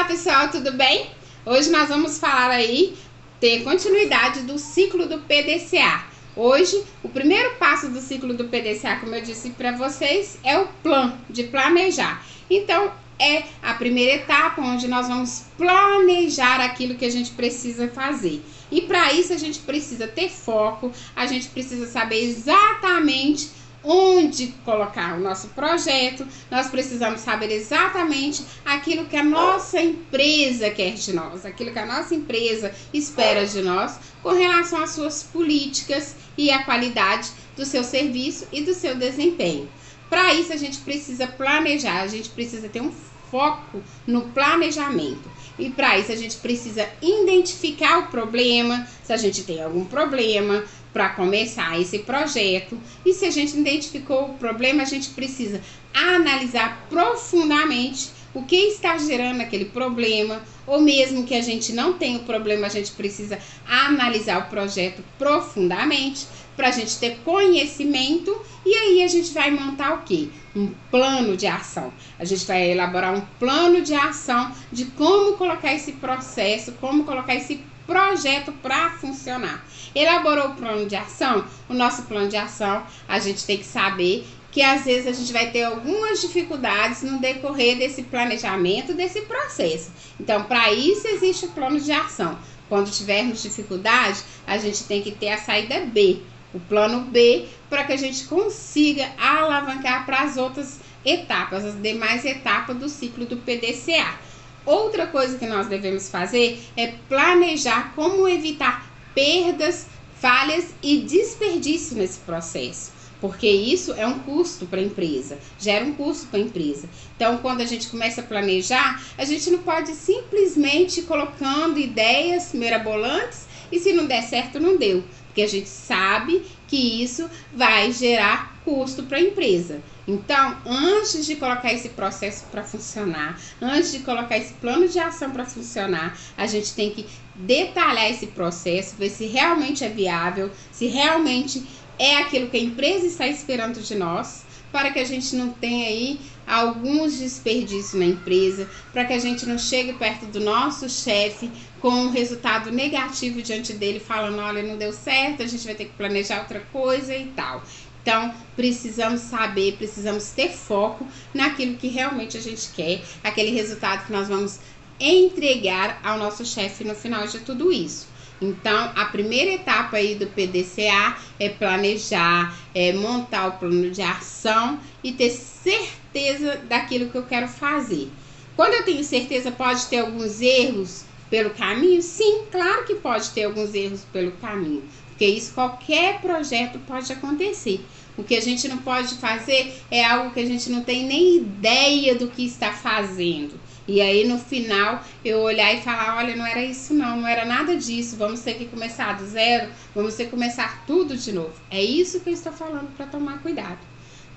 pessoal, tudo bem? Hoje nós vamos falar aí, ter continuidade do ciclo do PDCA. Hoje, o primeiro passo do ciclo do PDCA, como eu disse para vocês, é o plano de planejar. Então, é a primeira etapa onde nós vamos planejar aquilo que a gente precisa fazer. E para isso a gente precisa ter foco, a gente precisa saber exatamente onde colocar o nosso projeto, nós precisamos saber exatamente aquilo que a nossa empresa quer de nós, aquilo que a nossa empresa espera de nós com relação às suas políticas e à qualidade do seu serviço e do seu desempenho. Para isso a gente precisa planejar, a gente precisa ter um foco no planejamento. E para isso a gente precisa identificar o problema, se a gente tem algum problema para começar esse projeto. E se a gente identificou o problema, a gente precisa analisar profundamente o que está gerando aquele problema, ou mesmo que a gente não tenha o problema, a gente precisa analisar o projeto profundamente para a gente ter conhecimento, e aí a gente vai montar o quê? Um plano de ação. A gente vai elaborar um plano de ação de como colocar esse processo, como colocar esse projeto para funcionar. Elaborou o plano de ação? O nosso plano de ação, a gente tem que saber que às vezes a gente vai ter algumas dificuldades no decorrer desse planejamento, desse processo. Então, para isso existe o plano de ação. Quando tivermos dificuldade, a gente tem que ter a saída B, o plano B, para que a gente consiga alavancar para as outras etapas, as demais etapas do ciclo do PDCA. Outra coisa que nós devemos fazer é planejar como evitar perdas, falhas e desperdício nesse processo, porque isso é um custo para a empresa, gera um custo para a empresa. Então, quando a gente começa a planejar, a gente não pode simplesmente ir colocando ideias mirabolantes e se não der certo, não deu, porque a gente sabe que isso vai gerar custo para a empresa. Então, antes de colocar esse processo para funcionar, antes de colocar esse plano de ação para funcionar, a gente tem que detalhar esse processo, ver se realmente é viável, se realmente é aquilo que a empresa está esperando de nós, para que a gente não tenha aí alguns desperdícios na empresa, para que a gente não chegue perto do nosso chefe com um resultado negativo diante dele, falando, olha, não deu certo, a gente vai ter que planejar outra coisa e tal. Então, precisamos saber, precisamos ter foco naquilo que realmente a gente quer, aquele resultado que nós vamos entregar ao nosso chefe no final de tudo isso. Então, a primeira etapa aí do PDCA é planejar, é montar o plano de ação e ter certeza daquilo que eu quero fazer. Quando eu tenho certeza, pode ter alguns erros pelo caminho? Sim, claro que pode ter alguns erros pelo caminho, porque isso qualquer projeto pode acontecer. O que a gente não pode fazer é algo que a gente não tem nem ideia do que está fazendo. E aí no final eu olhar e falar, olha, não era isso não era nada disso, vamos ter que começar do zero, vamos ter que começar tudo de novo. É isso que eu estou falando para tomar cuidado.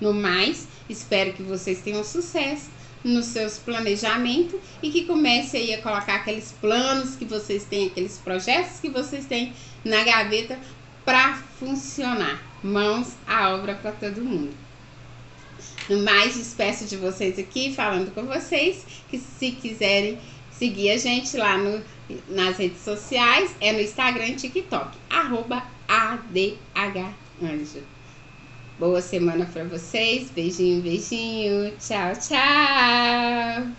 No mais, espero que vocês tenham sucesso nos seus planejamentos e que comecem aí a colocar aqueles planos que vocês têm, aqueles projetos que vocês têm na gaveta para funcionar. Mãos à obra para todo mundo. No mais, despeço de vocês aqui, falando com vocês, que se quiserem seguir a gente lá nas redes sociais, é no Instagram e TikTok, @ADHAnjo. Boa semana para vocês, beijinho, beijinho, tchau, tchau!